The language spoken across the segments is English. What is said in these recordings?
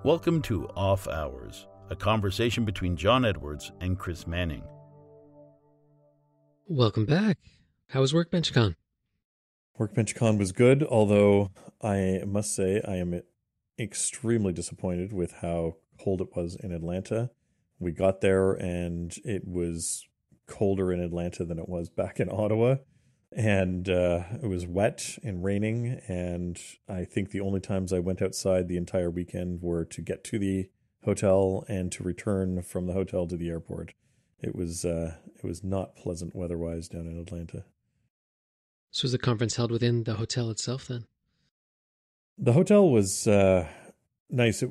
Welcome to Off Hours, a conversation between Jon Edwards and Chris Manning. Welcome back. How was WorkbenchCon? WorkbenchCon was good, although I must say I am extremely disappointed with how cold it was in Atlanta. We got there and it was colder in Atlanta than it was back in Ottawa. And it was wet and raining. And I think the only times I went outside the entire weekend were to get to the hotel and to return from the hotel to the airport. It was not pleasant weather-wise down in Atlanta. So was the conference held within the hotel itself then? The hotel was nice.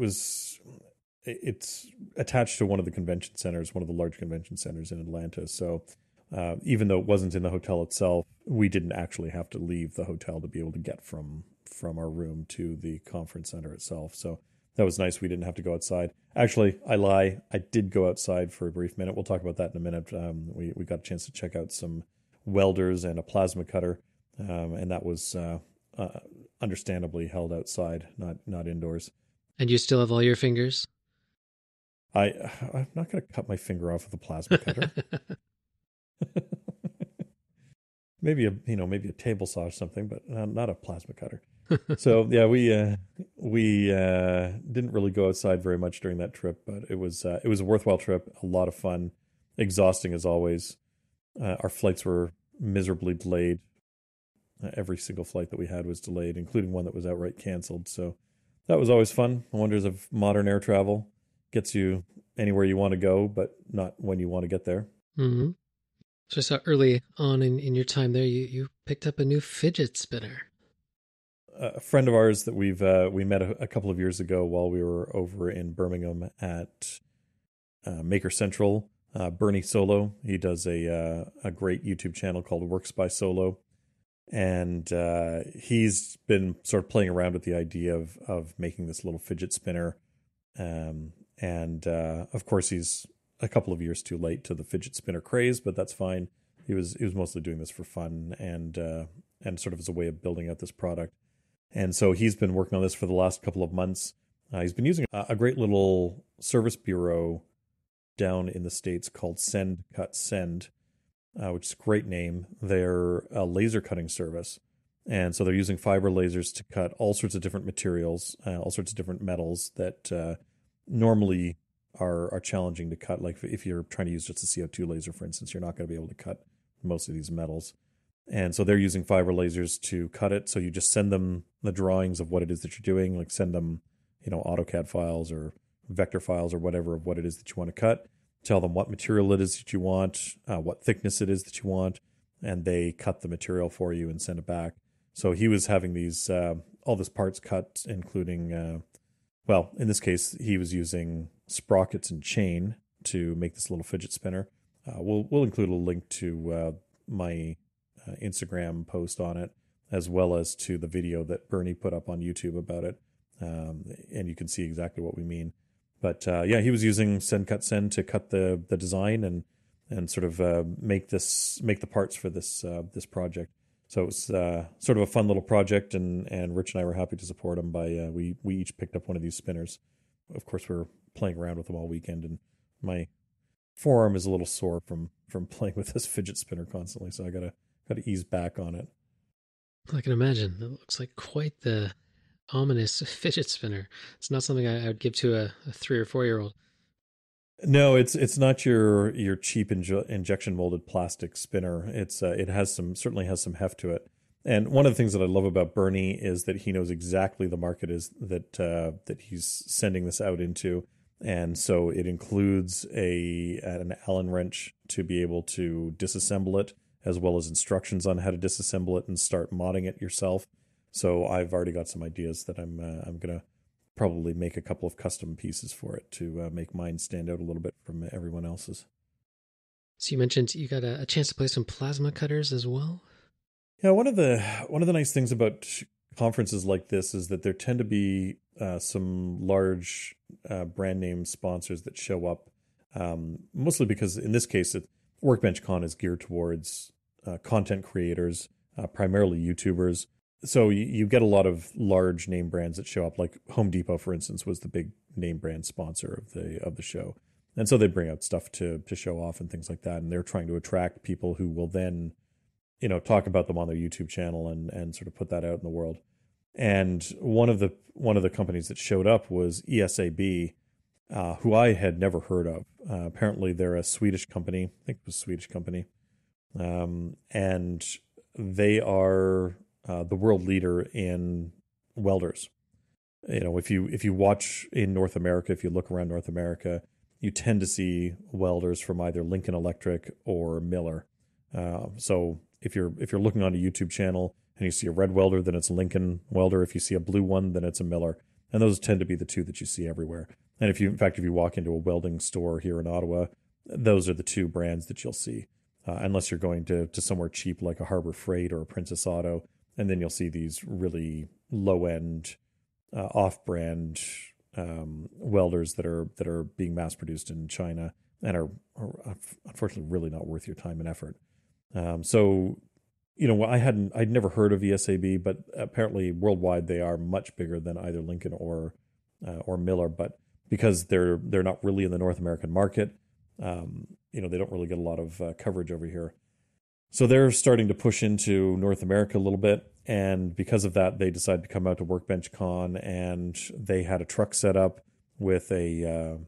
It's attached to one of the convention centers, one of the large convention centers in Atlanta. So even though it wasn't in the hotel itself, we didn't actually have to leave the hotel to be able to get from our room to the conference center itself. So that was nice. We didn't have to go outside. Actually, I lie. I did go outside for a brief minute. We'll talk about that in a minute. We got a chance to check out some welders and a plasma cutter, and that was understandably held outside, not indoors. And you still have all your fingers? I'm not going to cut my finger off with a plasma cutter. maybe a table saw or something, but not a plasma cutter. So yeah, we didn't really go outside very much during that trip, but it was a worthwhile trip, a lot of fun, exhausting as always. Our flights were miserably delayed. Every single flight that we had was delayed, including one that was outright canceled. So that was always fun. The wonders of modern air travel. Gets you anywhere you want to go, but not when you want to get there. Mm-hmm. So I saw early on in your time there, you picked up a new fidget spinner. A friend of ours that we met a couple of years ago while we were over in Birmingham at Maker Central, Bernie Solo. He does a great YouTube channel called Works by Solo. And he's been sort of playing around with the idea of making this little fidget spinner. And of course, he's a couple of years too late to the fidget spinner craze, but that's fine. He was mostly doing this for fun and sort of as a way of building out this product. And so he's been working on this for the last couple of months. He's been using a great little service bureau down in the States called Send Cut Send, which is a great name. They're a laser cutting service. And so they're using fiber lasers to cut all sorts of different materials, all sorts of different metals that normally are challenging to cut. Like if you're trying to use just a CO2 laser, for instance, you're not going to be able to cut most of these metals. And so they're using fiber lasers to cut it. So you just send them the drawings of what it is that you're doing, like send them, AutoCAD files or vector files or whatever of what it is that you want to cut. Tell them what material it is that you want, what thickness it is that you want, and they cut the material for you and send it back. So he was having these all this parts cut, including, in this case, he was using sprockets and chain to make this little fidget spinner. We'll include a link to my Instagram post on it, as well as to the video that Bernie put up on YouTube about it, and you can see exactly what we mean. But he was using Send Cut Send to cut the design and sort of make the parts for this project. So it was sort of a fun little project, and Rich and I were happy to support him by we each picked up one of these spinners. Of course, we were playing around with them all weekend, and my forearm is a little sore from playing with this fidget spinner constantly. So I gotta ease back on it. I can imagine. It looks like quite the ominous fidget spinner. It's not something I would give to a 3 or 4 year old. No, it's not your cheap injection molded plastic spinner. It certainly has some heft to it. And one of the things that I love about Bernie is that he knows exactly the market is that he's sending this out into, and so it includes an Allen wrench to be able to disassemble it, as well as instructions on how to disassemble it and start modding it yourself. So I've already got some ideas that I'm gonna probably make a couple of custom pieces for it to make mine stand out a little bit from everyone else's. So you mentioned you got a chance to play some plasma cutters as well? Yeah, one of the nice things about conferences like this is that there tend to be some large brand name sponsors that show up, mostly because in this case, WorkbenchCon is geared towards content creators, primarily YouTubers. so you get a lot of large name brands that show up, like Home Depot, for instance, was the big name brand sponsor of the show. And so they bring out stuff to show off and things like that. And they're trying to attract people who will then, talk about them on their YouTube channel and sort of put that out in the world. And one of the companies that showed up was ESAB, who I had never heard of. Apparently, they're a Swedish company. I think it was a Swedish company, and they are the world leader in welders. If you watch in North America, if you look around North America, you tend to see welders from either Lincoln Electric or Miller. So if you're looking on a YouTube channel and you see a red welder, then it's a Lincoln welder. If you see a blue one, then it's a Miller. And those tend to be the two that you see everywhere. And if you walk into a welding store here in Ottawa, those are the two brands that you'll see, unless you're going to somewhere cheap like a Harbor Freight or a Princess Auto, and then you'll see these really low-end, off-brand welders that are being mass-produced in China and are unfortunately really not worth your time and effort. So, I'd never heard of ESAB, but apparently worldwide they are much bigger than either Lincoln or Miller. But because they're not really in the North American market, they don't really get a lot of coverage over here. So they're starting to push into North America a little bit, and because of that, they decided to come out to WorkbenchCon, and they had a truck set up with a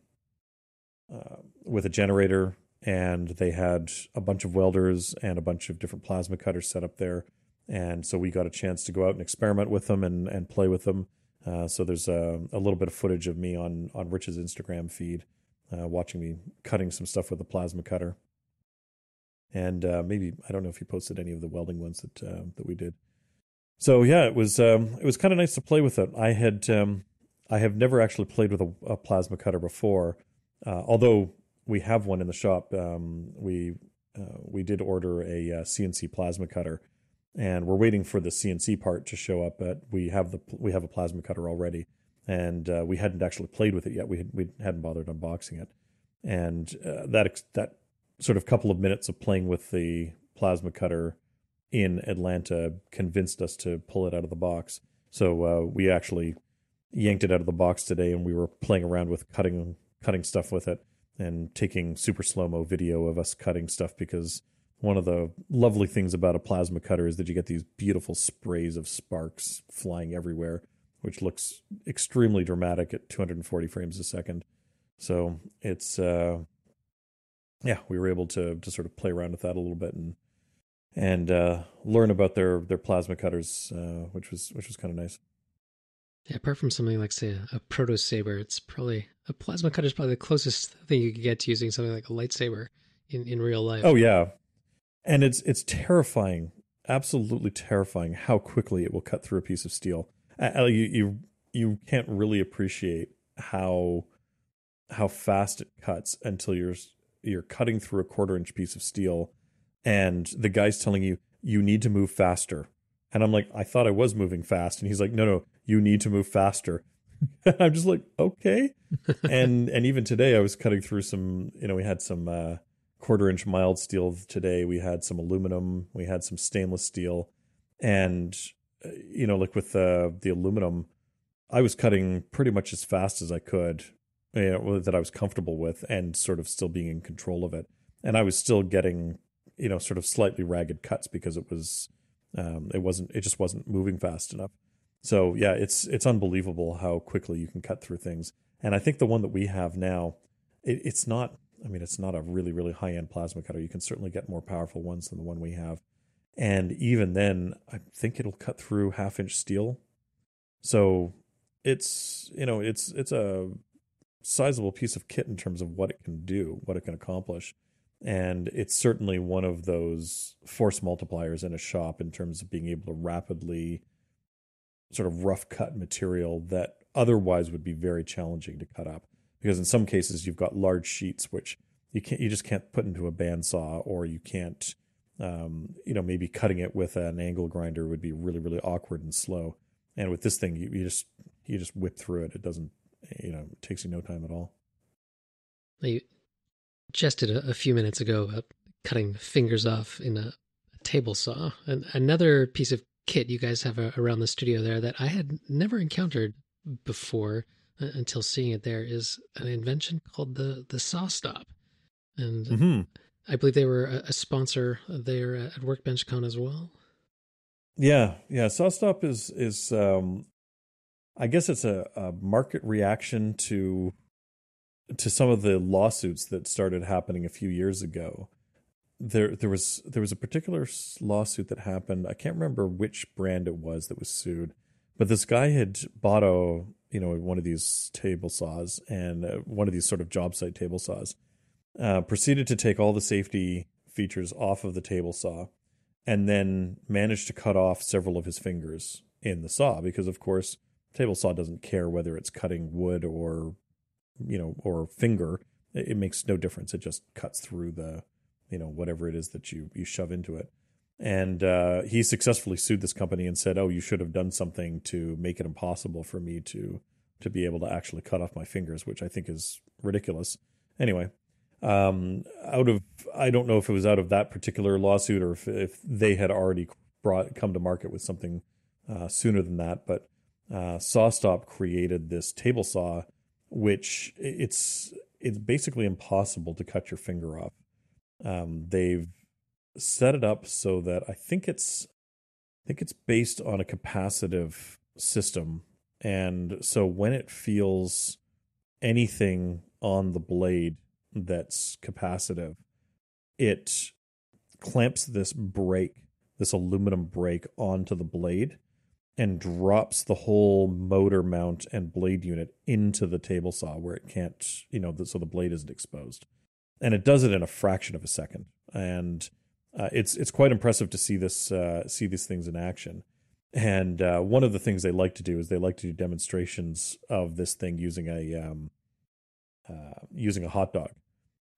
generator, and they had a bunch of welders and a bunch of different plasma cutters set up there. And so we got a chance to go out and experiment with them and play with them. So there's a little bit of footage of me on Rich's Instagram feed, watching me cutting some stuff with a plasma cutter. And maybe, I don't know if he posted any of the welding ones that we did. So yeah, it was kind of nice to play with it. I have never actually played with a plasma cutter before, although we have one in the shop. We did order a CNC plasma cutter, and we're waiting for the CNC part to show up. But we have a plasma cutter already, and we hadn't actually played with it yet. We hadn't bothered unboxing it, and that sort of couple of minutes of playing with the plasma cutter in Atlanta convinced us to pull it out of the box. So we actually yanked it out of the box today, and we were playing around with cutting stuff with it and taking super slow-mo video of us cutting stuff, because one of the lovely things about a plasma cutter is that you get these beautiful sprays of sparks flying everywhere, which looks extremely dramatic at 240 frames a second. So it's we were able to sort of play around with that a little bit and learn about their plasma cutters, which was kind of nice. Yeah, apart from something like, say, a proto saber, it's probably a plasma cutter is probably the closest thing you could get to using something like a lightsaber in real life. Oh yeah, and it's terrifying, absolutely terrifying how quickly it will cut through a piece of steel. You can't really appreciate how fast it cuts until you're cutting through a 1/4-inch piece of steel, and the guy's telling you need to move faster. And I'm like, I thought I was moving fast. And he's like, no, you need to move faster. I'm just like, okay. and even today I was cutting through some, we had some 1/4-inch mild steel today. We had some aluminum. We had some stainless steel. And, like with the aluminum, I was cutting pretty much as fast as I could, that I was comfortable with, and sort of still being in control of it. And I was still getting, sort of slightly ragged cuts because it just wasn't moving fast enough. So yeah, it's unbelievable how quickly you can cut through things. And I think the one that we have now, it's not a really, really high-end plasma cutter. You can certainly get more powerful ones than the one we have. And even then, I think it'll cut through 1/2-inch steel. So it's a sizable piece of kit in terms of what it can do, what it can accomplish. And it's certainly one of those force multipliers in a shop in terms of being able to rapidly sort of rough cut material that otherwise would be very challenging to cut up. Because in some cases you've got large sheets which you just can't put into a bandsaw, or you can't, maybe cutting it with an angle grinder would be really, really awkward and slow. And with this thing, you just whip through it. It doesn't, it takes you no time at all. You just did a few minutes ago about cutting fingers off in a table saw. And another piece of kit you guys have around the studio there that I had never encountered before until seeing it there is an invention called the Saw Stop. And Mm-hmm. I believe they were a sponsor there at WorkbenchCon as well. Yeah. SawStop is I guess it's a market reaction to some of the lawsuits that started happening a few years ago. There was a particular lawsuit that happened. I can't remember which brand it was that was sued, but this guy had bought one of these table saws and one of these sort of job site table saws, proceeded to take all the safety features off of the table saw, and then managed to cut off several of his fingers in the saw because, of course, table saw doesn't care whether it's cutting wood or finger. It makes no difference. It just cuts through the whatever it is that you shove into it. And he successfully sued this company and said, "Oh, you should have done something to make it impossible for me to be able to actually cut off my fingers," which I think is ridiculous. Anyway, I don't know if it was out of that particular lawsuit or if they had already come to market with something sooner than that. But SawStop created this table saw, which it's basically impossible to cut your finger off. They've set it up so that I think it's based on a capacitive system, and so when it feels anything on the blade that's capacitive, it clamps this aluminum brake onto the blade and drops the whole motor mount and blade unit into the table saw where it can't, so the blade isn't exposed. And it does it in a fraction of a second. And it's quite impressive to see these things in action. And one of the things they like to do is they like to do demonstrations of this thing using a hot dog,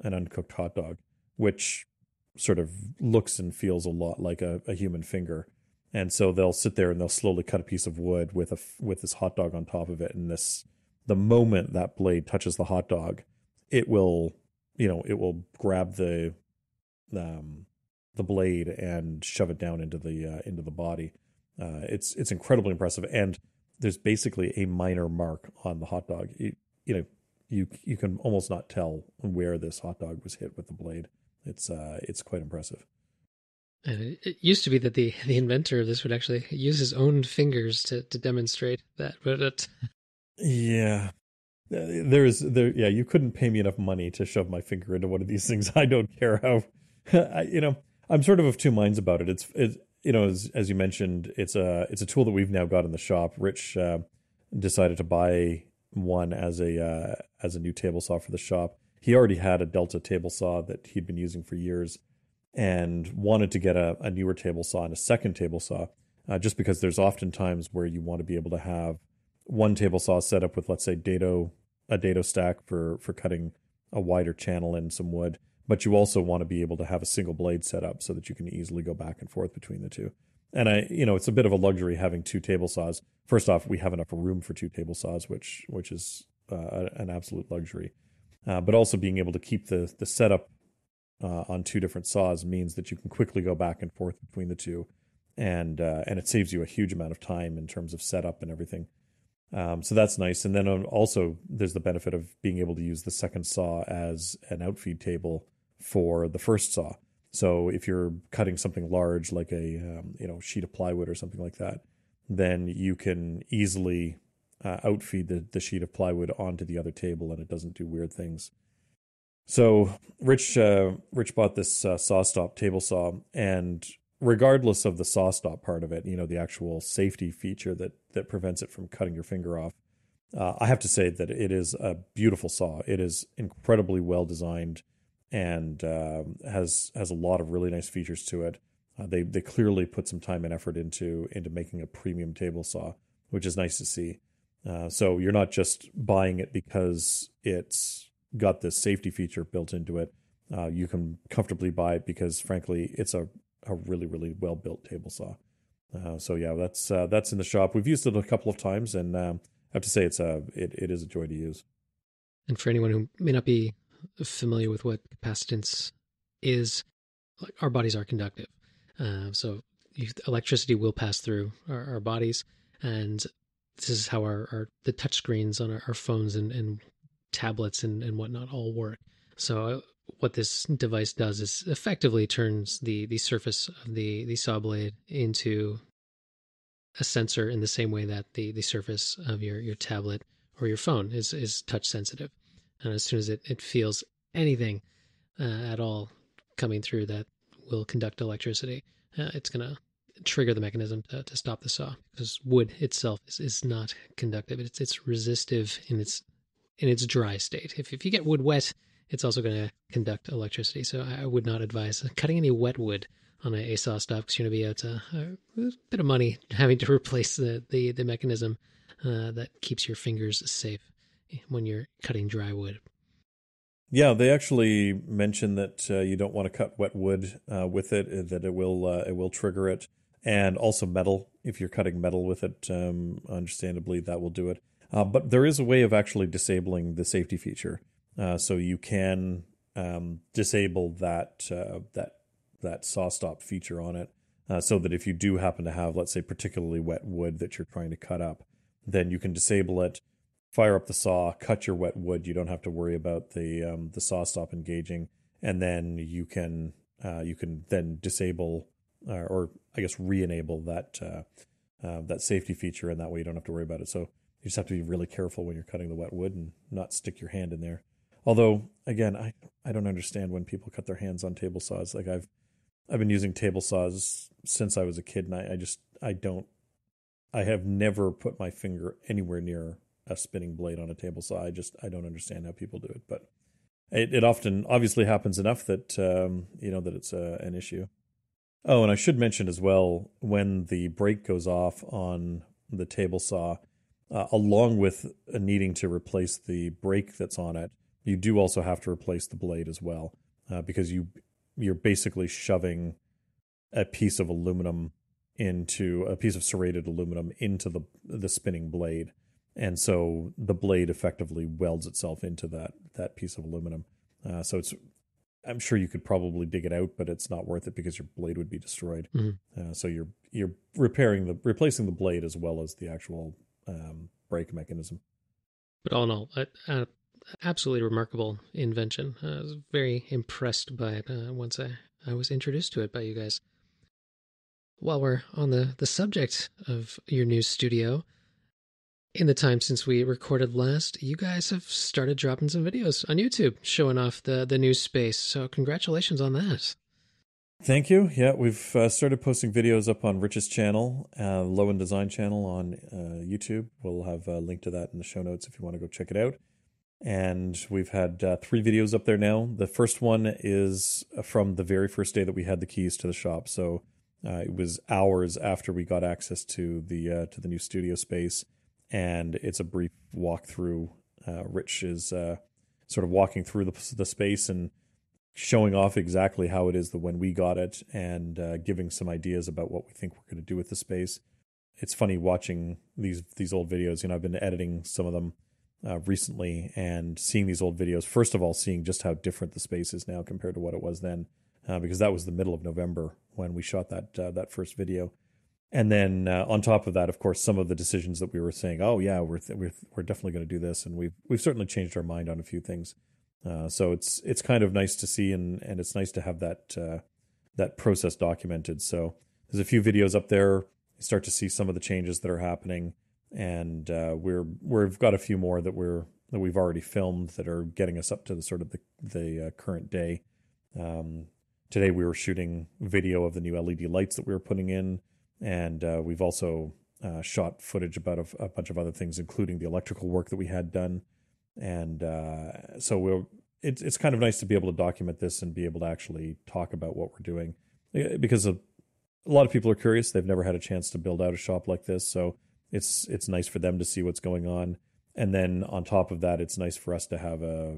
an uncooked hot dog, which sort of looks and feels a lot like a human finger. And so they'll sit there and they'll slowly cut a piece of wood with this hot dog on top of it. And the moment that blade touches the hot dog, it will grab the blade and shove it down into the body. It's incredibly impressive. And there's basically a minor mark on the hot dog. You can almost not tell where this hot dog was hit with the blade. It's quite impressive. And it used to be that the inventor of this would actually use his own fingers to demonstrate that, but yeah, you couldn't pay me enough money to shove my finger into one of these things. I don't care how, I'm sort of two minds about it. It's as you mentioned, it's a tool that we've now got in the shop. Rich decided to buy one as a new table saw for the shop. He already had a Delta table saw that he'd been using for years, and wanted to get a newer table saw and a second table saw, just because there's often times where you want to be able to have one table saw set up with, let's say, a dado stack for cutting a wider channel and some wood, but you also want to be able to have a single blade set up so that you can easily go back and forth between the two. And it's a bit of a luxury having two table saws. First off, we have enough room for two table saws, which is an absolute luxury. But also being able to keep the setup on two different saws means that you can quickly go back and forth between the two, and it saves you a huge amount of time in terms of setup and everything. So that's nice. And then also there's the benefit of being able to use the second saw as an outfeed table for the first saw. So if you're cutting something large like a sheet of plywood or something like that, then you can easily outfeed the sheet of plywood onto the other table, and it doesn't do weird things. So Rich bought this SawStop table saw, and regardless of the SawStop part of it, the actual safety feature that prevents it from cutting your finger off, I have to say that it is a beautiful saw. It is incredibly well designed and has a lot of really nice features to it. They clearly put some time and effort into making a premium table saw, which is nice to see. So you're not just buying it because it's got this safety feature built into it. You can comfortably buy it because, frankly, it's a really, really well-built table saw. So yeah, that's in the shop. We've used it a couple of times, and I have to say it is a joy to use. And for anyone who may not be familiar with what capacitance is, like, our bodies are conductive. So electricity will pass through our bodies, and this is how the touch screens on our phones and tablets and whatnot all work. So what this device does is effectively turns the surface of the saw blade into a sensor in the same way that the surface of your tablet or your phone is touch sensitive. And as soon as it feels anything at all coming through that will conduct electricity, it's going to trigger the mechanism to stop the saw, because wood itself is not conductive. It's resistive in its dry state. If you get wood wet, it's also going to conduct electricity. So I would not advise cutting any wet wood on a saw stop, because you're going to be out a bit of money having to replace the mechanism that keeps your fingers safe when you're cutting dry wood. Yeah, they actually mention that you don't want to cut wet wood with it, that it will trigger it, and also metal. If you're cutting metal with it, understandably, that will do it. But there is a way of actually disabling the safety feature, so you can disable that saw stop feature on it, so that if you do happen to have, let's say, particularly wet wood that you're trying to cut up, then you can disable it, fire up the saw, cut your wet wood. You don't have to worry about the saw stop engaging, and then you can then disable or I guess re-enable that safety feature, and that way you don't have to worry about it. So you just have to be really careful when you're cutting the wet wood and not stick your hand in there. Although, again, I don't understand when people cut their hands on table saws. Like I've been using table saws since I was a kid, and I have never put my finger anywhere near a spinning blade on a table saw. I don't understand how people do it, but it often obviously happens enough that that it's an issue. Oh, and I should mention as well, when the brake goes off on the table saw, along with needing to replace the brake that's on it, you do also have to replace the blade as well, because you're basically shoving a piece of serrated aluminum into the spinning blade. And so the blade effectively welds itself into that piece of aluminum. So I'm sure you could probably dig it out, but it's not worth it because your blade would be destroyed. Mm-hmm. So you're replacing the blade as well as the actual brake mechanism. But all in all, absolutely remarkable invention. I was very impressed by it once I was introduced to it by you guys. While we're on the subject of your new studio, in the time since we recorded last, you guys have started dropping some videos on YouTube showing off the new space. So congratulations on that. Thank you. Yeah, we've started posting videos up on Rich's channel, Low End Design channel on YouTube. We'll have a link to that in the show notes if you want to go check it out. And we've had 3 videos up there now. The first one is from the very first day that we had the keys to the shop. So it was hours after we got access to the new studio space. And it's a brief walkthrough. Rich is sort of walking through the space and showing off exactly how it is that when we got it, and giving some ideas about what we think we're going to do with the space. It's funny watching these old videos. I've been editing some of them recently, and seeing these old videos. First of all, seeing just how different the space is now compared to what it was then, because that was the middle of November when we shot that first video. And then on top of that, of course, some of the decisions that we were saying, oh yeah, we're definitely going to do this, and we've certainly changed our mind on a few things. So it's kind of nice to see, and it's nice to have that process documented. So there's a few videos up there. You start to see some of the changes that are happening, and we've got a few more that we've already filmed that are getting us up to the sort of the current day. Today we were shooting video of the new LED lights that we were putting in. And we've also shot footage about a bunch of other things, including the electrical work that we had done. And so it's kind of nice to be able to document this and be able to actually talk about what we're doing, because a lot of people are curious. They've never had a chance to build out a shop like this. So it's nice for them to see what's going on. And then on top of that, it's nice for us to have a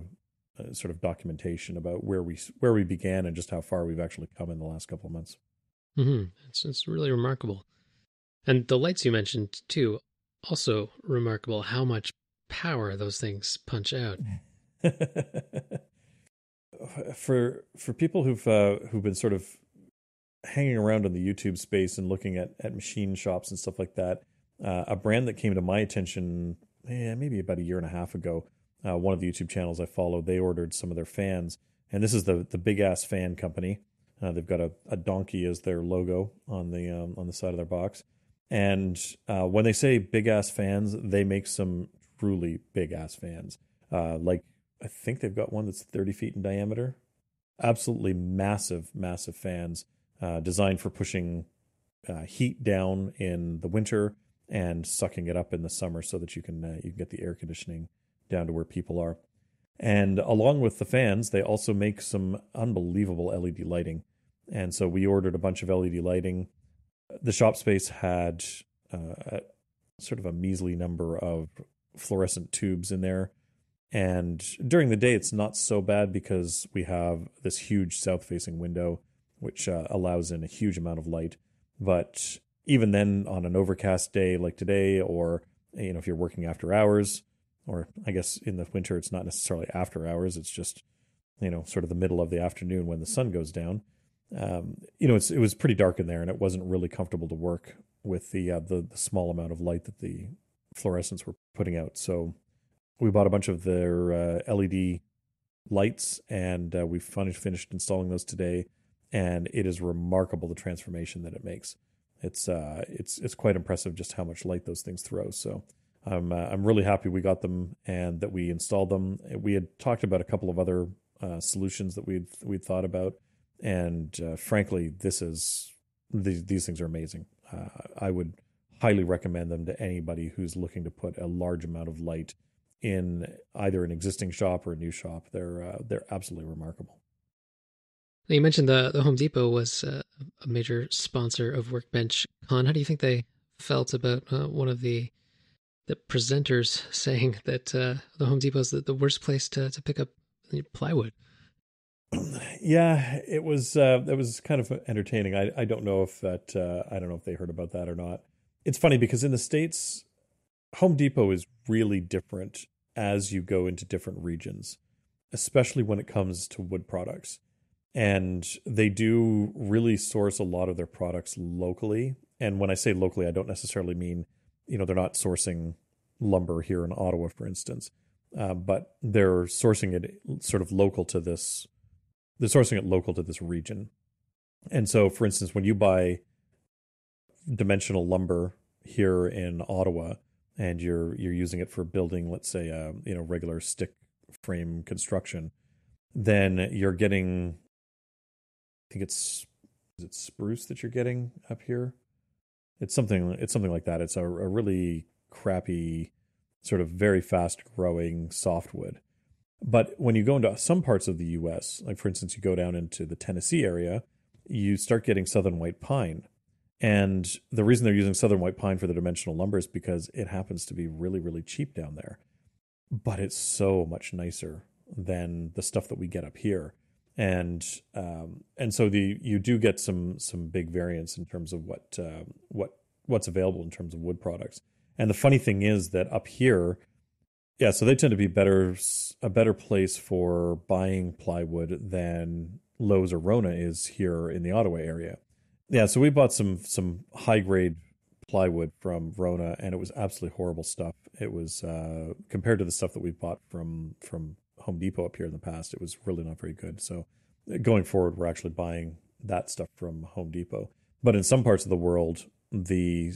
sort of documentation about where we began and just how far we've actually come in the last couple of months. Mm-hmm. It's really remarkable. And the lights you mentioned too, also remarkable how much power those things punch out. For people who've been sort of hanging around in the YouTube space and looking at machine shops and stuff like that, a brand that came to my attention maybe about a year and a half ago, one of the YouTube channels I follow, they ordered some of their fans. And this is the Big Ass Fan Company. They've got a donkey as their logo on the side of their box. And when they say big ass fans, they make some truly big ass fans. Like I think they've got one that's 30 feet in diameter. Absolutely massive, massive fans designed for pushing heat down in the winter and sucking it up in the summer so that you can get the air conditioning down to where people are. And along with the fans, they also make some unbelievable LED lighting. And so we ordered a bunch of LED lighting. The shop space had sort of a measly number of fluorescent tubes in there. And during the day, it's not so bad because we have this huge south-facing window, which allows in a huge amount of light. But even then, on an overcast day like today, or if you're working after hours, or I guess in the winter, it's not necessarily after hours. It's just, sort of the middle of the afternoon when the sun goes down. It was pretty dark in there, and it wasn't really comfortable to work with the small amount of light that the fluorescents were putting out. So we bought a bunch of their LED lights, and we finished installing those today. And it is remarkable the transformation that it makes. It's quite impressive just how much light those things throw. So I'm really happy we got them and that we installed them. We had talked about a couple of other solutions that we'd thought about, and frankly, these things are amazing. I would highly recommend them to anybody who's looking to put a large amount of light in either an existing shop or a new shop. They're absolutely remarkable. Now, you mentioned the Home Depot was a major sponsor of WorkbenchCon. How do you think they felt about one of the presenters saying that the Home Depot is the worst place to pick up plywood? Yeah, it was kind of entertaining. I don't know if they heard about that or not. It's funny because in the States, Home Depot is really different as you go into different regions, especially when it comes to wood products. And they do really source a lot of their products locally. And when I say locally, I don't necessarily mean, they're not sourcing lumber here in Ottawa, for instance, but they're sourcing it sort of local to this. They're sourcing it local to this region. And so, for instance, when you buy dimensional lumber here in Ottawa and you're using it for building, let's say, regular stick frame construction, then you're getting, I think is it spruce that you're getting up here? It's something like that. It's a really crappy, sort of very fast growing softwood. But when you go into some parts of the U.S., like for instance, you go down into the Tennessee area, you start getting southern white pine. And the reason they're using southern white pine for the dimensional lumber is because it happens to be really, really cheap down there. But it's so much nicer than the stuff that we get up here. And so you do get some big variance in terms of what's available in terms of wood products. And the funny thing is that up here, yeah, so they tend to be a better place for buying plywood than Lowe's or Rona is here in the Ottawa area. Yeah, so we bought some high grade plywood from Rona, and it was absolutely horrible stuff. It was compared to the stuff that we bought from Home Depot up here in the past, it was really not very good. So going forward, we're actually buying that stuff from Home Depot. But in some parts of the world, the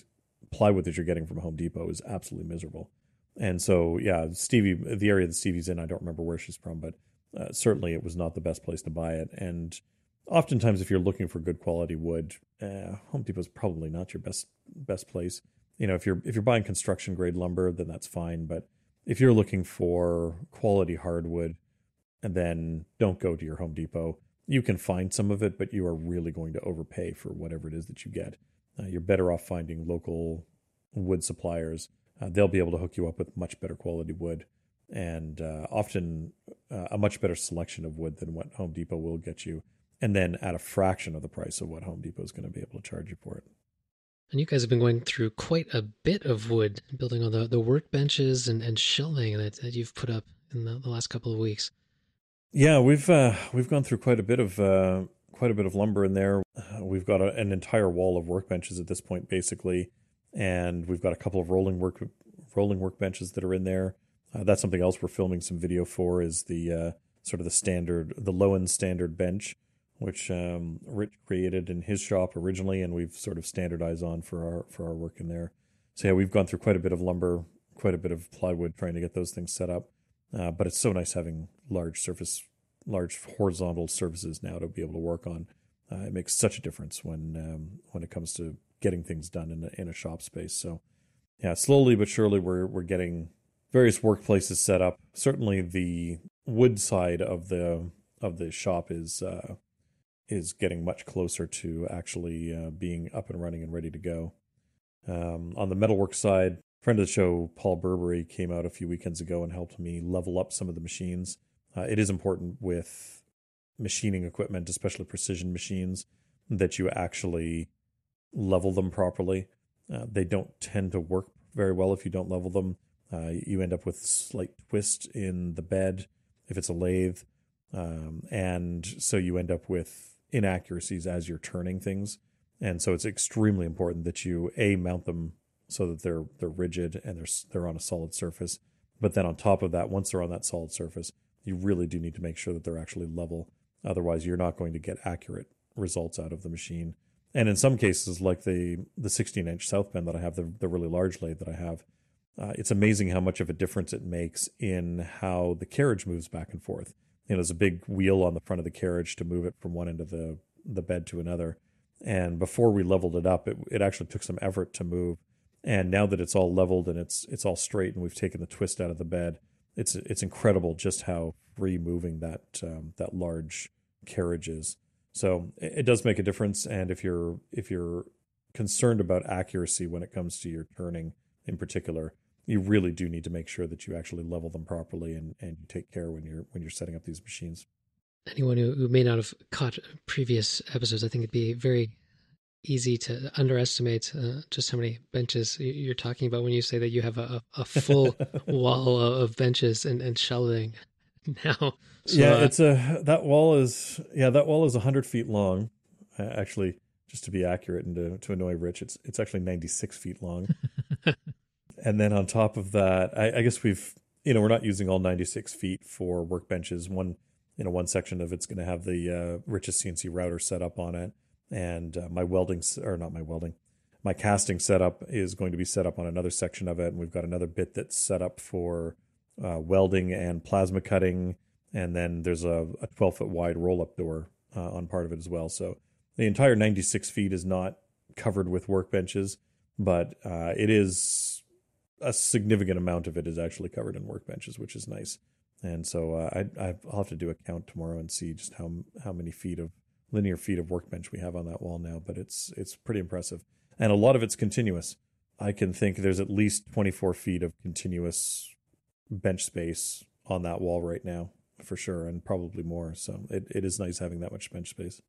plywood that you're getting from Home Depot is absolutely miserable. And so, yeah, the area that Stevie's in, I don't remember where she's from, but certainly it was not the best place to buy it. And oftentimes, if you're looking for good quality wood, Home Depot is probably not your best place. If you're buying construction grade lumber, then that's fine. But if you're looking for quality hardwood, and then don't go to your Home Depot. You can find some of it, but you are really going to overpay for whatever it is that you get. You're better off finding local wood suppliers. They'll be able to hook you up with much better quality wood, and often a much better selection of wood than what Home Depot will get you, and then at a fraction of the price of what Home Depot is going to be able to charge you for it. And you guys have been going through quite a bit of wood, building all the workbenches and shelving that you've put up in the last couple of weeks. Yeah, we've gone through quite a bit of quite a bit of lumber in there. We've got an entire wall of workbenches at this point, basically, and we've got a couple of rolling workbenches that are in there. That's something else we're filming some video for, is the sort of the low-end standard bench, which Rich created in his shop originally, and we've sort of standardized on for our work in there. So yeah, we've gone through quite a bit of lumber, quite a bit of plywood trying to get those things set up. But it's so nice having large horizontal surfaces now to be able to work on. It makes such a difference when it comes to getting things done in a shop space. So yeah, slowly but surely we're getting various workplaces set up. Certainly the wood side of the shop is getting much closer to actually being up and running and ready to go. On the metalwork side, friend of the show, Paul Burberry, came out a few weekends ago and helped me level up some of the machines. It is important with machining equipment, especially precision machines, that you actually level them properly. They don't tend to work very well if you don't level them. You end up with slight twist in the bed if it's a lathe. And so you end up with inaccuracies as you're turning things. And so it's extremely important that you, mount them so that they're rigid and they're on a solid surface. But then on top of that, once they're on that solid surface, you really do need to make sure that they're actually level. Otherwise, you're not going to get accurate results out of the machine. And in some cases, like the 16-inch South Bend that I have, the really large lathe that I have, it's amazing how much of a difference it makes in how the carriage moves back and forth. There's a big wheel on the front of the carriage to move it from one end of the bed to another. And before we leveled it up, it actually took some effort to move. And now that it's all leveled and it's all straight and we've taken the twist out of the bed, it's incredible just how free moving that large carriage is. So it does make a difference. And if you're concerned about accuracy when it comes to your turning in particular, you really do need to make sure that you actually level them properly and you take care when you're setting up these machines. Anyone who may not have caught previous episodes, I think it'd be very easy to underestimate just how many benches you're talking about when you say that you have a full wall of benches and shelving now. So, yeah, that wall is 100 feet long. Actually, just to be accurate and to annoy Rich, it's actually 96 feet long. And then on top of that, I guess we're not using all 96 feet for workbenches. One section of it's going to have the Rich's CNC router set up on it, and my casting setup is going to be set up on another section of it, and we've got another bit that's set up for welding and plasma cutting, and then there's a 12-foot wide roll-up door on part of it as well. So the entire 96 feet is not covered with workbenches, but it is a significant amount of it is actually covered in workbenches, which is nice. And so I'll have to do a count tomorrow and see just how many linear feet of workbench we have on that wall now. But it's pretty impressive. And a lot of it's continuous. I can think there's at least 24 feet of continuous bench space on that wall right now, for sure, and probably more. So it is nice having that much bench space.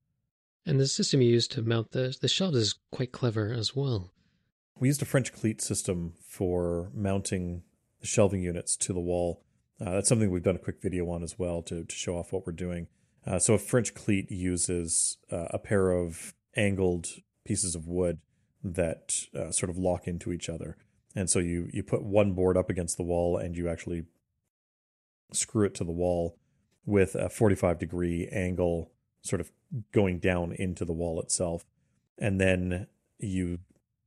And the system you use to mount the shelves is quite clever as well. We used a French cleat system for mounting the shelving units to the wall. That's something we've done a quick video on as well to show off what we're doing. So a French cleat uses a pair of angled pieces of wood that sort of lock into each other. And so you put one board up against the wall and you actually screw it to the wall with a 45-degree angle sort of going down into the wall itself. And then you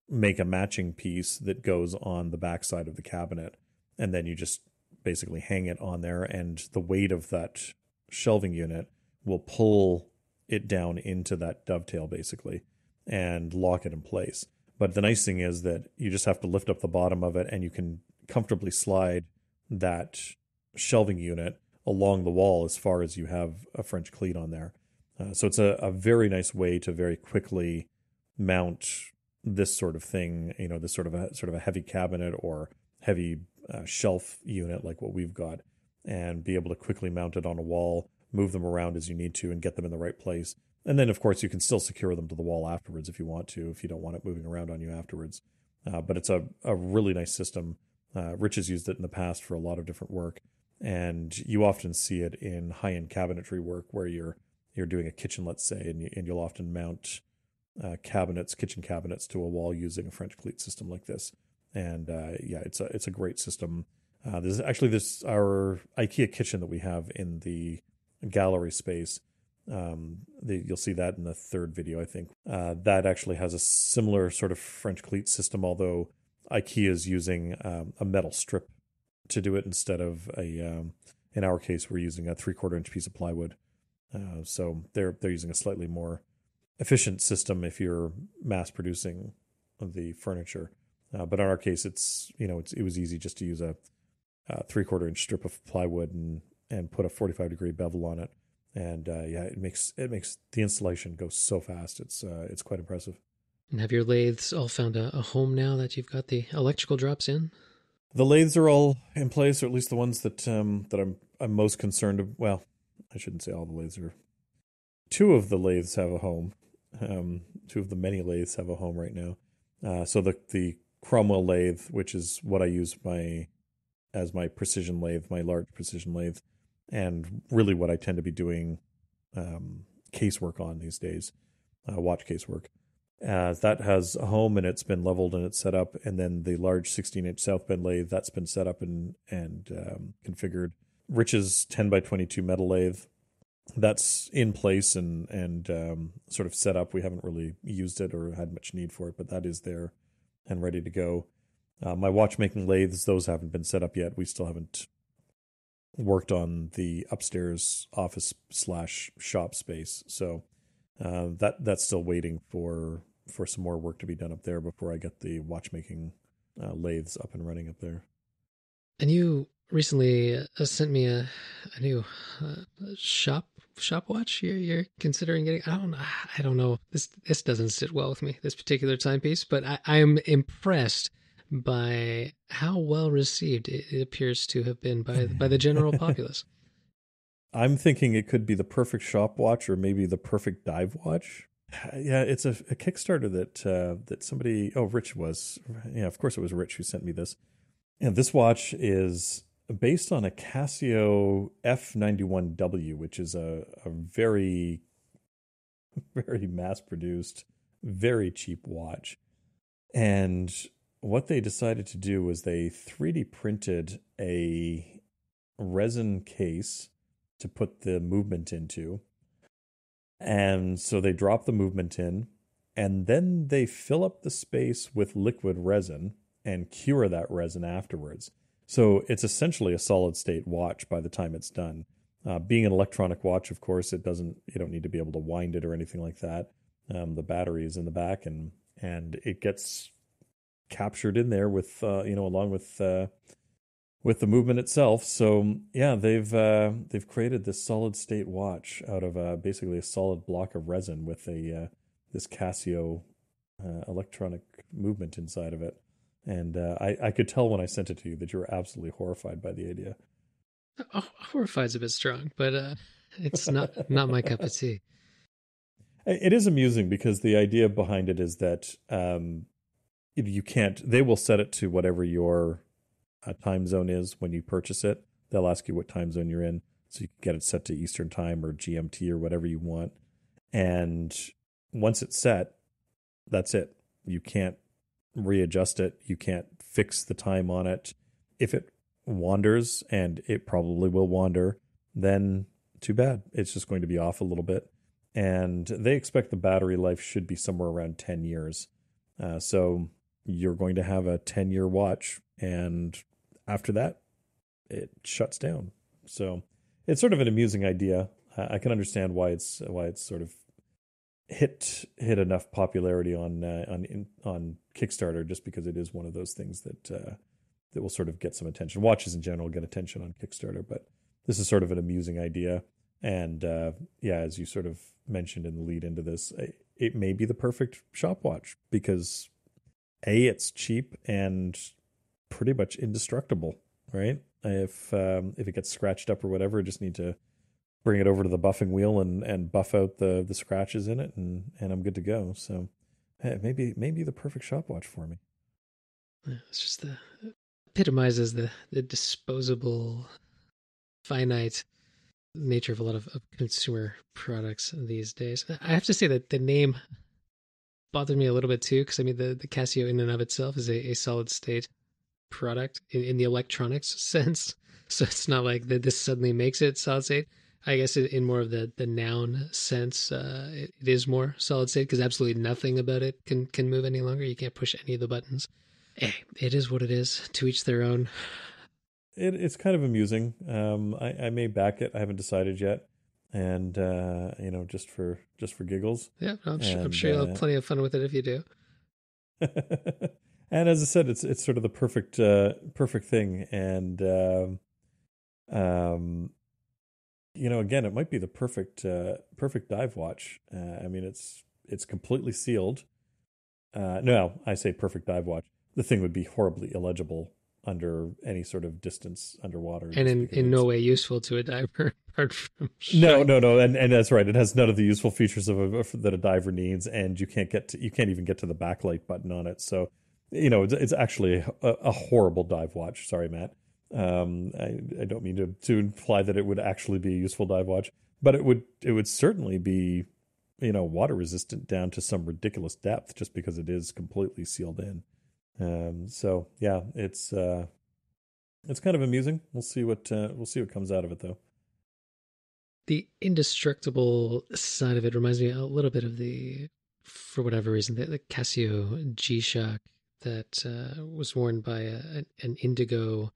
make a matching piece that goes on the backside of the cabinet. And then you just basically hang it on there, and the weight of that shelving unit will pull it down into that dovetail basically and lock it in place. But the nice thing is that you just have to lift up the bottom of it and you can comfortably slide that shelving unit along the wall as far as you have a French cleat on there. So it's a very nice way to very quickly mount this sort of thing, this sort of a heavy cabinet or heavy shelf unit like what we've got, and be able to quickly mount it on a wall, move them around as you need to, and get them in the right place. And then, of course, you can still secure them to the wall afterwards if you want to, if you don't want it moving around on you afterwards. But it's a really nice system. Rich has used it in the past for a lot of different work, and you often see it in high-end cabinetry work where you're you're doing a kitchen, let's say, and you'll often mount kitchen cabinets to a wall using a French cleat system like this. And it's a great system. There's our IKEA kitchen that we have in the gallery space. You'll see that in the third video, I think. That actually has a similar sort of French cleat system, although IKEA is using a metal strip to do it instead of in our case, we're using a 3/4 inch piece of plywood. So they're using a slightly more efficient system if you're mass producing the furniture. But in our case, it was easy just to use a 3/4 inch strip of plywood and put a 45-degree bevel on it. And it makes the installation go so fast. It's quite impressive. And have your lathes all found a home now that you've got the electrical drops in? The lathes are all in place, or at least the ones that I'm most concerned of. Well, I shouldn't say all the lathes are. Two of the lathes have a home. Two of the many lathes have a home right now. So the Cromwell lathe, which is what I use as my precision lathe, my large precision lathe, and really what I tend to be doing casework on these days, watch casework. That has a home and it's been leveled and it's set up. And then the large 16-inch South Bend lathe, that's been set up and configured. Rich's 10 by 22 metal lathe, that's in place and sort of set up. We haven't really used it or had much need for it, but that is there and ready to go. My watchmaking lathes, those haven't been set up yet. We still haven't worked on the upstairs office / shop space. So that's still waiting for some more work to be done up there before I get the watchmaking lathes up and running up there. And you recently sent me a new shop watch. You're considering getting. I don't know. This doesn't sit well with me, this particular timepiece. But I am impressed by how well received it appears to have been by the general populace. I'm thinking it could be the perfect shop watch or maybe the perfect dive watch. Yeah, it's a Kickstarter that somebody, Rich was. Yeah, of course it was Rich who sent me this. And this watch is based on a Casio F91W, which is a very, very mass-produced, very cheap watch. And what they decided to do was they 3D printed a resin case to put the movement into. And so they drop the movement in, and then they fill up the space with liquid resin and cure that resin afterwards. So it's essentially a solid state watch by the time it's done. Being an electronic watch, of course, you don't need to be able to wind it or anything like that. The battery is in the back and it gets captured in there with, along with the movement itself. So yeah, they've created this solid state watch out of basically a solid block of resin with this Casio electronic movement inside of it. And I could tell when I sent it to you that you were absolutely horrified by the idea. Oh, horrified's a bit strong, but it's not my cup of tea. It is amusing because the idea behind it is that they will set it to whatever your time zone is when you purchase it. They'll ask you what time zone you're in, so you can get it set to Eastern time or GMT or whatever you want. And once it's set, that's it. You can't readjust it. You can't fix the time on it. If it wanders, and it probably will wander, then too bad. It's just going to be off a little bit. And they expect the battery life should be somewhere around 10 years. So you're going to have a 10-year watch, and after that, it shuts down. So it's sort of an amusing idea. I can understand why it's sort of hit enough popularity on Kickstarter, just because it is one of those things that will sort of get some attention. Watches in general get attention on Kickstarter, but this is sort of an amusing idea. And as you sort of mentioned in the lead into this, it may be the perfect shop watch because it's cheap and pretty much indestructible, right? If it gets scratched up or whatever, just need to bring it over to the buffing wheel and buff out the scratches in it, and I'm good to go. So maybe the perfect shop watch for me. It's just epitomizes the disposable, finite nature of a lot of consumer products these days. I have to say that the name bothered me a little bit too, because I mean the Casio in and of itself is a solid state product in the electronics sense. So it's not like that this suddenly makes it solid state. I guess in more of the noun sense, it is more solid state because absolutely nothing about it can move any longer. You can't push any of the buttons. It is what it is. To each their own. It's kind of amusing. I may back it. I haven't decided yet, and just for giggles. Yeah, I'm sure you'll have plenty of fun with it if you do. And as I said, it's sort of the perfect thing, and again, it might be the perfect dive watch. I mean, it's completely sealed. No, I say perfect dive watch. The thing would be horribly illegible under any sort of distance underwater. And in no way useful to a diver apart from No. And that's right. It has none of the useful features that a diver needs, and you can't even get to the backlight button on it. So, it's actually a horrible dive watch. Sorry, Matt. I don't mean to imply that it would actually be a useful dive watch, but it would certainly be, water resistant down to some ridiculous depth just because it is completely sealed in. So yeah, it's kind of amusing. We'll see what comes out of it though. The indestructible side of it reminds me a little bit of for whatever reason, the Casio G-Shock that was worn by an indigo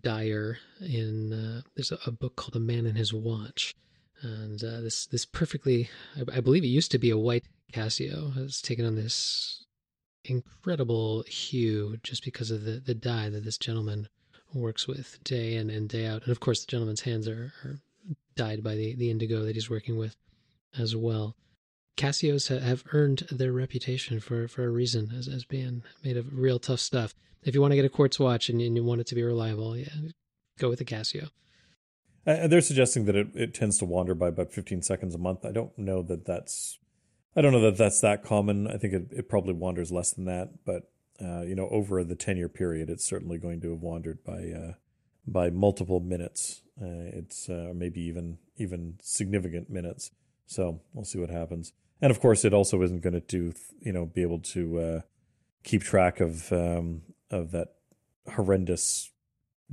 dyer in there's a book called A Man and His Watch, and this perfectly, I believe it used to be a white Casio, has taken on this incredible hue just because of the dye that this gentleman works with day in and day out. And of course the gentleman's hands are dyed by the indigo that he's working with as well. Casios have earned their reputation for a reason as being made of real tough stuff. If you want to get a quartz watch and you want it to be reliable, yeah, go with the Casio. They're suggesting that it tends to wander by about 15 seconds a month. I don't know that that's that common. I think it probably wanders less than that, but over the 10-year period, it's certainly going to have wandered by multiple minutes. It's maybe even significant minutes. So we'll see what happens. And of course, it also isn't going to be able to keep track of that horrendous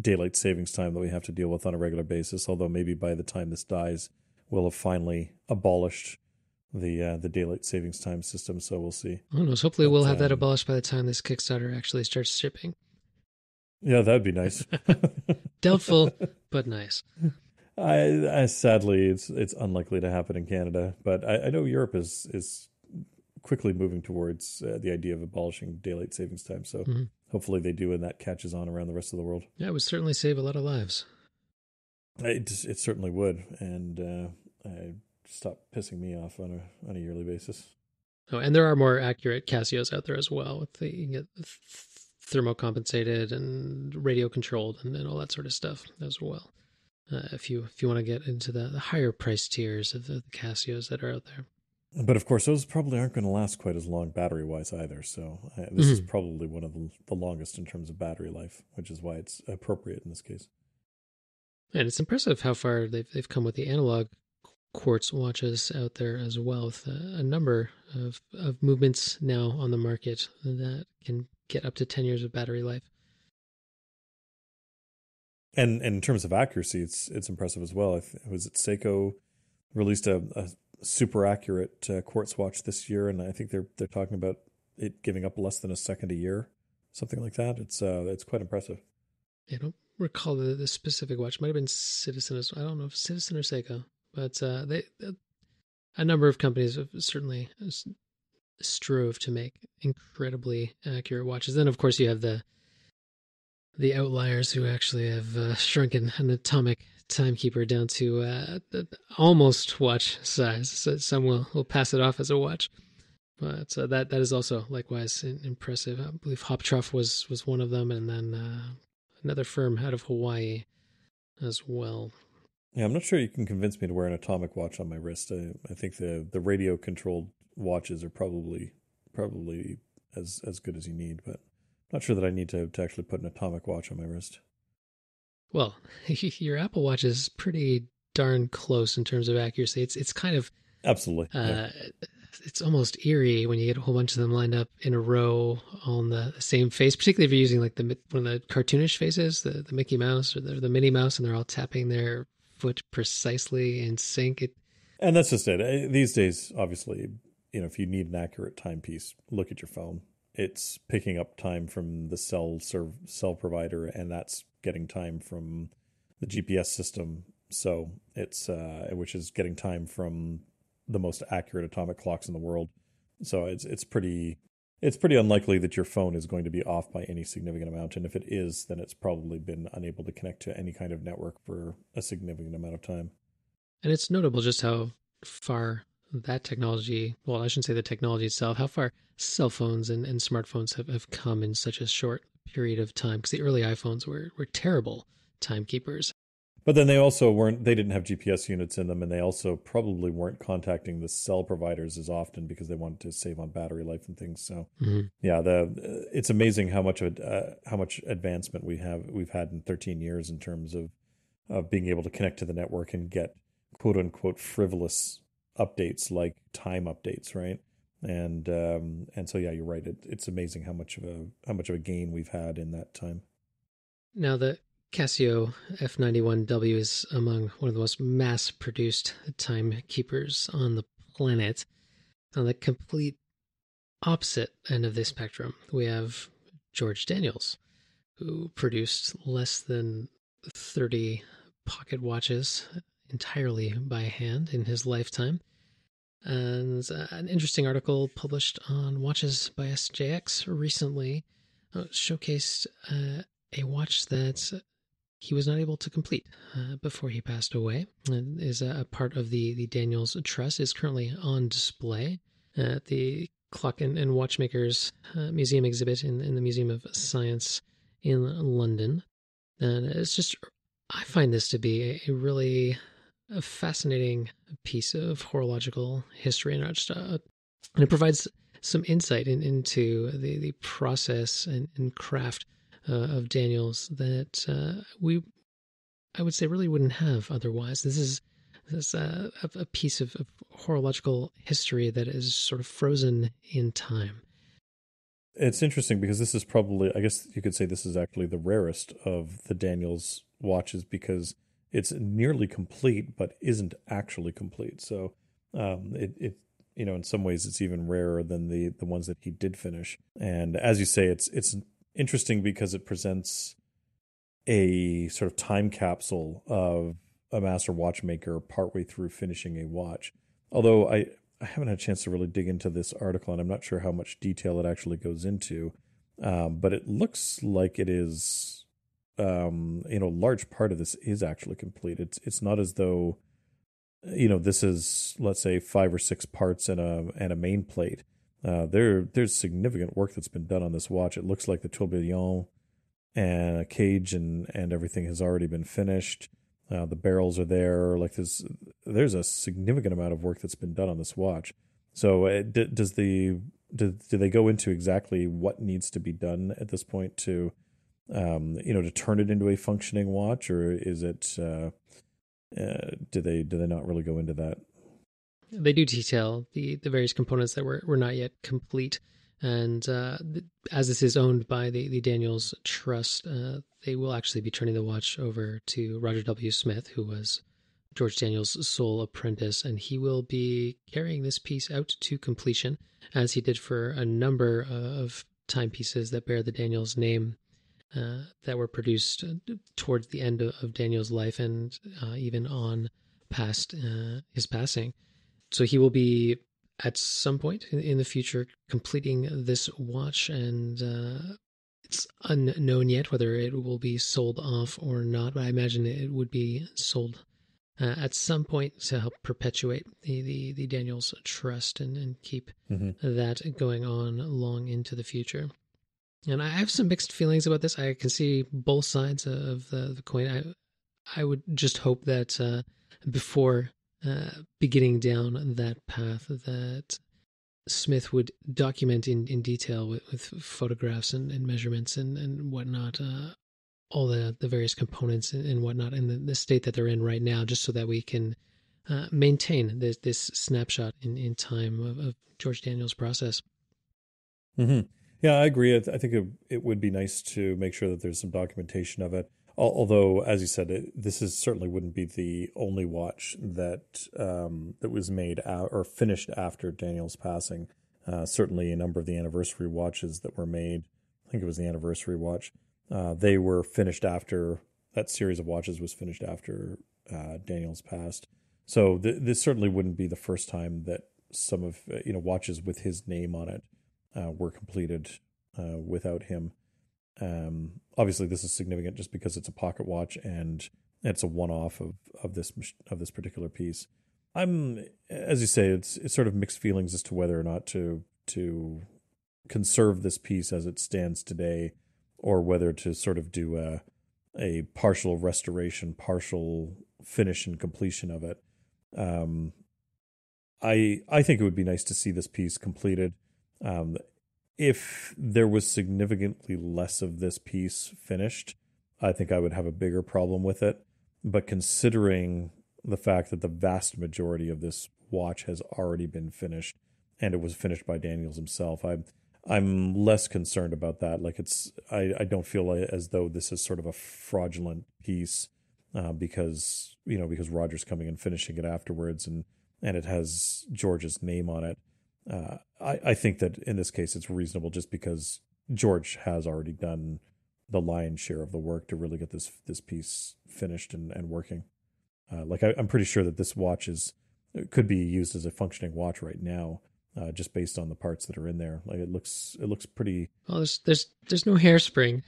daylight savings time that we have to deal with on a regular basis. Although maybe by the time this dies, we'll have finally abolished the daylight savings time system. So we'll see. Who knows? Hopefully, we'll have that abolished by the time this Kickstarter actually starts shipping. Yeah, that'd be nice. Doubtful, but nice. I sadly, it's unlikely to happen in Canada, but I know Europe is quickly moving towards the idea of abolishing daylight savings time. So hopefully they do, and that catches on around the rest of the world. Yeah, it would certainly save a lot of lives. It certainly would, and stop pissing me off on a yearly basis. Oh, and there are more accurate Casios out there as well. With you get thermocompensated and radio controlled and all that sort of stuff as well. If you want to get into the higher price tiers of the Casios that are out there. But of course, those probably aren't going to last quite as long battery-wise either. So this is probably one of the longest in terms of battery life, which is why it's appropriate in this case. And it's impressive how far they've come with the analog quartz watches out there as well, with a number of movements now on the market that can get up to 10 years of battery life. And in terms of accuracy, it's impressive as well. Was it Seiko released a super accurate quartz watch this year, and I think they're talking about it giving up less than a second a year, something like that. It's quite impressive. I don't recall the specific watch. It might have been Citizen. I don't know if Citizen or Seiko, but a number of companies have certainly strove to make incredibly accurate watches. Then, of course, you have the outliers who actually have shrunken an atomic timekeeper down to almost watch size. So some will pass it off as a watch, but that is also likewise impressive. I believe Hoptroff was one of them, and then another firm out of Hawaii as well. Yeah, I'm not sure you can convince me to wear an atomic watch on my wrist. I think the radio controlled watches are probably as good as you need, but not sure that I need to actually put an atomic watch on my wrist. Well, your Apple Watch is pretty darn close in terms of accuracy. It's kind of Absolutely. Yeah. it's almost eerie when you get a whole bunch of them lined up in a row on the same face, particularly if you're using like one of the cartoonish faces, the Mickey Mouse or the Minnie Mouse, and they're all tapping their foot precisely in sync. And that's just it. These days, obviously, if you need an accurate timepiece, look at your phone. It's picking up time from the cell provider, and that's getting time from the GPS system. So it's which is getting time from the most accurate atomic clocks in the world. So it's pretty unlikely that your phone is going to be off by any significant amount. And if it is, then it's probably been unable to connect to any kind of network for a significant amount of time. And it's notable just how far that technology, well, I shouldn't say the technology itself, how far cell phones and smartphones have come in such a short period of time. Because the early iPhones were terrible timekeepers. But then they didn't have GPS units in them, and they also probably weren't contacting the cell providers as often because they wanted to save on battery life and things. So yeah, it's amazing how much advancement we've had in 13 years in terms of being able to connect to the network and get quote unquote frivolous updates like time updates, right? And so yeah, you're right. It's amazing how much of a gain we've had in that time. Now the Casio F91W is among one of the most mass-produced timekeepers on the planet. On the complete opposite end of the spectrum, we have George Daniels, who produced less than 30 pocket watches entirely by hand in his lifetime. And an interesting article published on Watches by SJX recently showcased a watch that he was not able to complete before he passed away. It is a part of the Daniels Trust, is currently on display at the Clock and Watchmakers Museum exhibit in the Museum of Science in London. And it's just, I find this to be a really fascinating piece of horological history, and it provides some insight into the process and craft of Daniels that I would say really wouldn't have otherwise. This is a piece of horological history that is sort of frozen in time. It's interesting because this is probably, I guess you could say this is actually the rarest of the Daniels watches because it's nearly complete but isn't actually complete. So it in some ways it's even rarer than the ones that he did finish. And as you say, it's interesting because it presents a sort of time capsule of a master watchmaker partway through finishing a watch. Although I haven't had a chance to really dig into this article, and I'm not sure how much detail it actually goes into, but it looks like it is, large part of this is actually complete. It's not as though, this is, let's say, 5 or 6 parts and a main plate. There's significant work that's been done on this watch. It looks like the tourbillon and a cage and everything has already been finished. The barrels are there. Like there's a significant amount of work that's been done on this watch. So do they go into exactly what needs to be done at this point to turn it into a functioning watch, or is it do they not really go into that? They do detail the various components that were not yet complete. And as this is owned by the Daniels Trust, they will actually be turning the watch over to Roger W. Smith, who was George Daniels' sole apprentice, and he will be carrying this piece out to completion, as he did for a number of timepieces that bear the Daniels name that were produced towards the end of Daniels' life and even on past his passing. So he will be at some point in the future completing this watch, and it's unknown yet whether it will be sold off or not, but I imagine it would be sold at some point to help perpetuate the Daniels Trust and keep that going on long into the future. And I have some mixed feelings about this. I can see both sides of the coin. I would just hope that before beginning down that path, that Smith would document in detail with photographs and measurements and whatnot all the various components and whatnot in the state that they're in right now, just so that we can maintain this snapshot in time of George Daniels' process. Hmm. Yeah, I agree. I think it would be nice to make sure that there's some documentation of it. Although, as you said, this certainly wouldn't be the only watch that was made or finished after Daniel's passing. Certainly, a number of the anniversary watches that were made, I think it was the anniversary watch, they were finished after that series of watches was finished after Daniel's passed. So this certainly wouldn't be the first time that some of watches with his name on it were completed without him. Obviously, this is significant just because it's a pocket watch and it's a one-off of this particular piece. As you say, it's sort of mixed feelings as to whether or not to conserve this piece as it stands today, or whether to sort of do a partial restoration, partial finish and completion of it. I think it would be nice to see this piece completed. If there was significantly less of this piece finished, I think I would have a bigger problem with it. But considering the fact that the vast majority of this watch has already been finished, and it was finished by Daniels himself, I'm less concerned about that. Like I don't feel as though this is sort of a fraudulent piece because Roger's coming and finishing it afterwards, and it has George's name on it. I think that in this case it's reasonable just because George has already done the lion's share of the work to really get this piece finished and working. I'm pretty sure that this watch could be used as a functioning watch right now, just based on the parts that are in there. Like it looks pretty. Well, there's no hairspring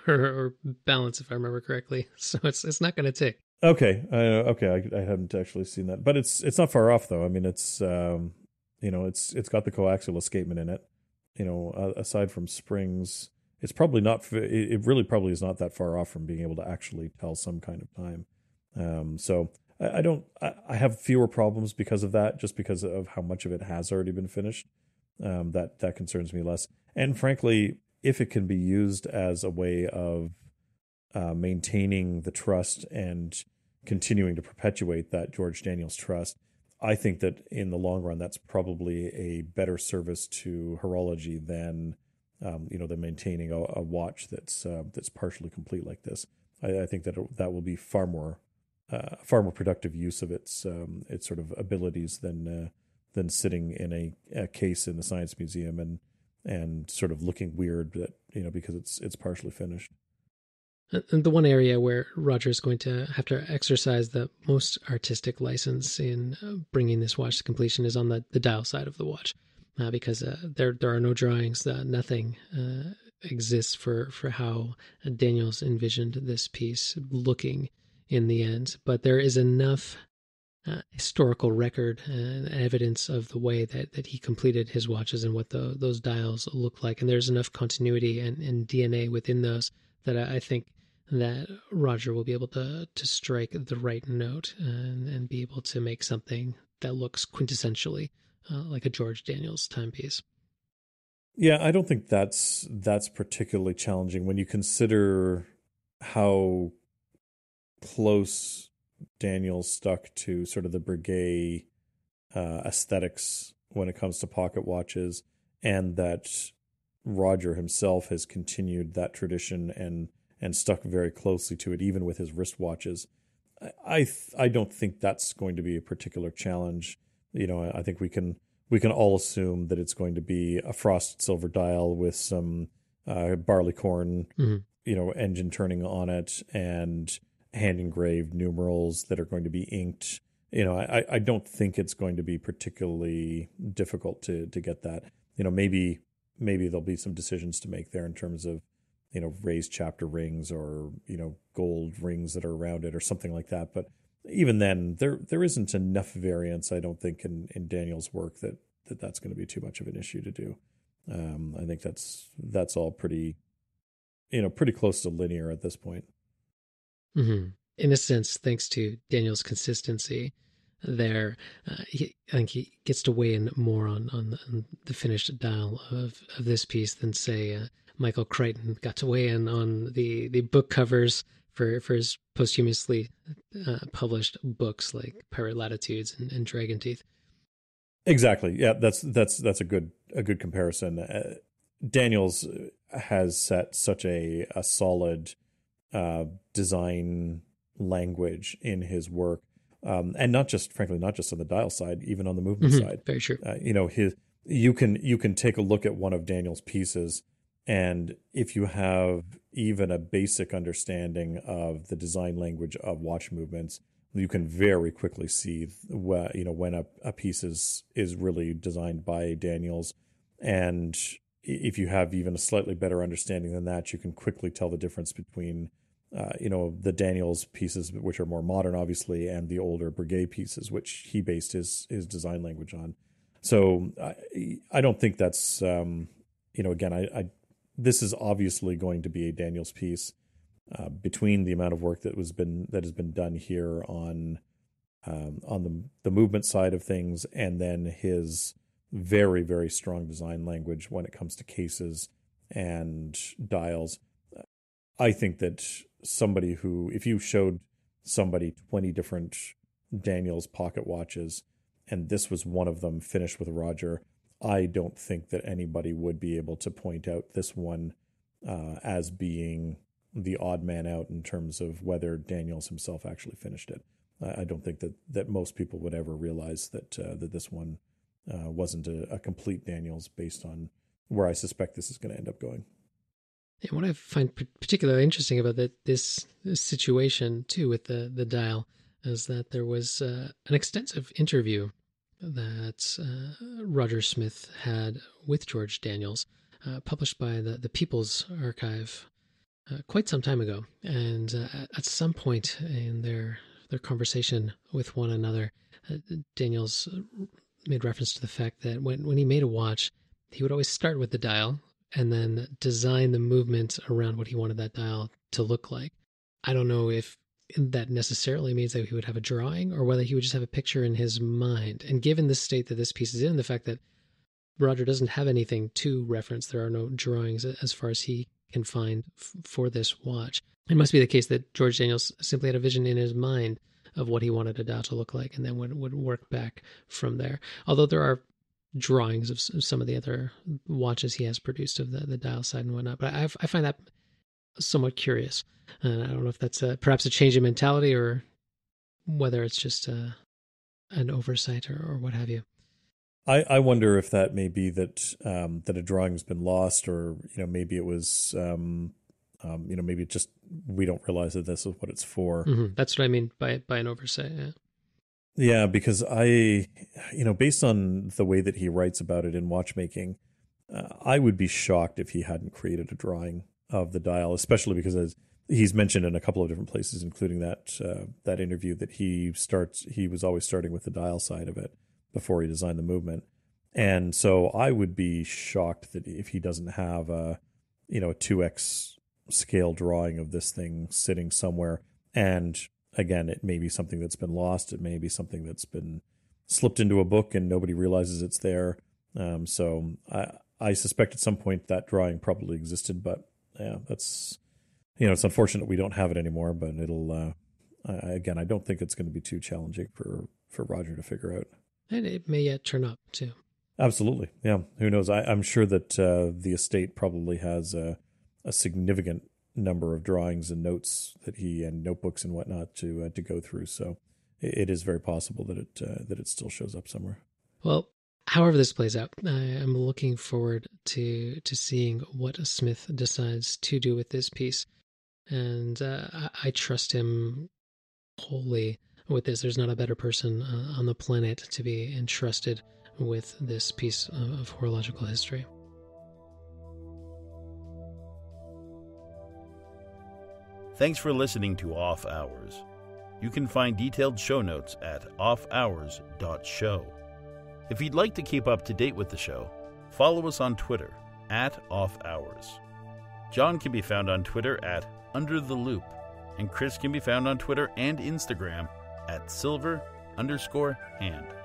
or balance, if I remember correctly, so it's not going to tick. Okay, I hadn't actually seen that, but it's not far off though. I mean, it's it's got the coaxial escapement in it. Aside from springs, it's probably not. It really probably is not that far off from being able to actually tell some kind of time. So I have fewer problems because of that, just because of how much of it has already been finished. That concerns me less. And frankly, if it can be used as a way of maintaining the trust and continuing to perpetuate that George Daniels trust, I think that in the long run, that's probably a better service to horology than than maintaining a watch that's partially complete like this. I think that will be far more productive use of its sort of abilities than sitting in a case in the Science Museum and sort of looking weird that because it's partially finished. And the one area where Roger is going to have to exercise the most artistic license in bringing this watch to completion is on the dial side of the watch, because there are no drawings, nothing exists for how Daniels envisioned this piece looking in the end. But there is enough historical record and evidence of the way that he completed his watches and what those dials look like, and there's enough continuity and DNA within those that I think that Roger will be able to strike the right note and be able to make something that looks quintessentially like a George Daniels timepiece. Yeah, I don't think that's particularly challenging when you consider how close Daniels stuck to sort of the Breguet aesthetics when it comes to pocket watches, and that Roger himself has continued that tradition and stuck very closely to it, even with his wristwatches. I don't think that's going to be a particular challenge. I think we can all assume that it's going to be a frosted silver dial with some barleycorn, engine turning on it, and hand engraved numerals that are going to be inked. I don't think it's going to be particularly difficult to get that. Maybe there'll be some decisions to make there in terms of raised chapter rings or gold rings that are around it or something like that. But even then, there isn't enough variance, I don't think, in Daniel's work that's going to be too much of an issue to do. I think that's all pretty close to linear at this point. Mm-hmm. In a sense, thanks to Daniel's consistency there, I think he gets to weigh in more on the finished dial of this piece than, say, Michael Crichton got to weigh in on the book covers for his posthumously published books like Pirate Latitudes and Dragon Teeth. Exactly. Yeah, that's a good comparison. Daniels has set such a solid design language in his work, and not just on the dial side, even on the movement side. Very true. You can take a look at one of Daniel's pieces, and if you have even a basic understanding of the design language of watch movements, you can very quickly see when a piece is really designed by Daniels. And if you have even a slightly better understanding than that, you can quickly tell the difference between the Daniels pieces, which are more modern, obviously, and the older Breguet pieces, which he based his design language on. So I don't think that's again, this is obviously going to be a Daniels piece. Between the amount of work that has been done here on the movement side of things, and then his very, very strong design language when it comes to cases and dials, I think that if you showed somebody 20 different Daniels pocket watches, and this was one of them finished with Roger, I don't think that anybody would be able to point out this one as being the odd man out in terms of whether Daniels himself actually finished it. I don't think that most people would ever realize that this one wasn't a complete Daniels, based on where I suspect this is going to end up going. And what I find particularly interesting about this situation too with the dial is that there was an extensive interview that Roger Smith had with George Daniels, published by the People's Archive quite some time ago. And at some point in their conversation with one another, Daniels made reference to the fact that when he made a watch, he would always start with the dial and then design the movement around what he wanted that dial to look like. I don't know if that necessarily means that he would have a drawing or whether he would just have a picture in his mind. And given the state that this piece is in, the fact that Roger doesn't have anything to reference, there are no drawings as far as he can find for this watch, it must be the case that George Daniels simply had a vision in his mind of what he wanted a dial to look like, and then would work back from there. Although there are drawings of some of the other watches he has produced of the dial side and whatnot, but I find that somewhat curious. I don't know if that's perhaps a change in mentality or whether it's just an oversight or what have you. I wonder if that may be that a drawing's been lost, or maybe it was maybe it just we don't realize that this is what it's for. Mm-hmm. That's what I mean by an oversight. Yeah. Yeah, because based on the way that he writes about it in watchmaking, I would be shocked if he hadn't created a drawing of the dial, especially because, as he's mentioned in a couple of different places, including that interview, that he was always starting with the dial side of it before he designed the movement. And so I would be shocked that if he doesn't have a 2x scale drawing of this thing sitting somewhere. And again, it may be something that's been lost. It may be something that's been slipped into a book and nobody realizes it's there. So I suspect at some point that drawing probably existed, but yeah, that's, it's unfortunate we don't have it anymore, but it'll, again, I don't think it's going to be too challenging for Roger to figure out. And it may yet turn up too. Absolutely. Yeah. Who knows? I'm sure that the estate probably has a significant number of drawings and notes and notebooks and whatnot to go through. So it is very possible that it still shows up somewhere. Well, however this plays out, I am looking forward to seeing what Smith decides to do with this piece. And I trust him wholly with this. There's not a better person on the planet to be entrusted with this piece of horological history. Thanks for listening to Off Hours. You can find detailed show notes at offhours.show. If you'd like to keep up to date with the show, follow us on Twitter @offhours. Jon can be found on Twitter @UnderTheLoop, and Chris can be found on Twitter and Instagram @silver_hand.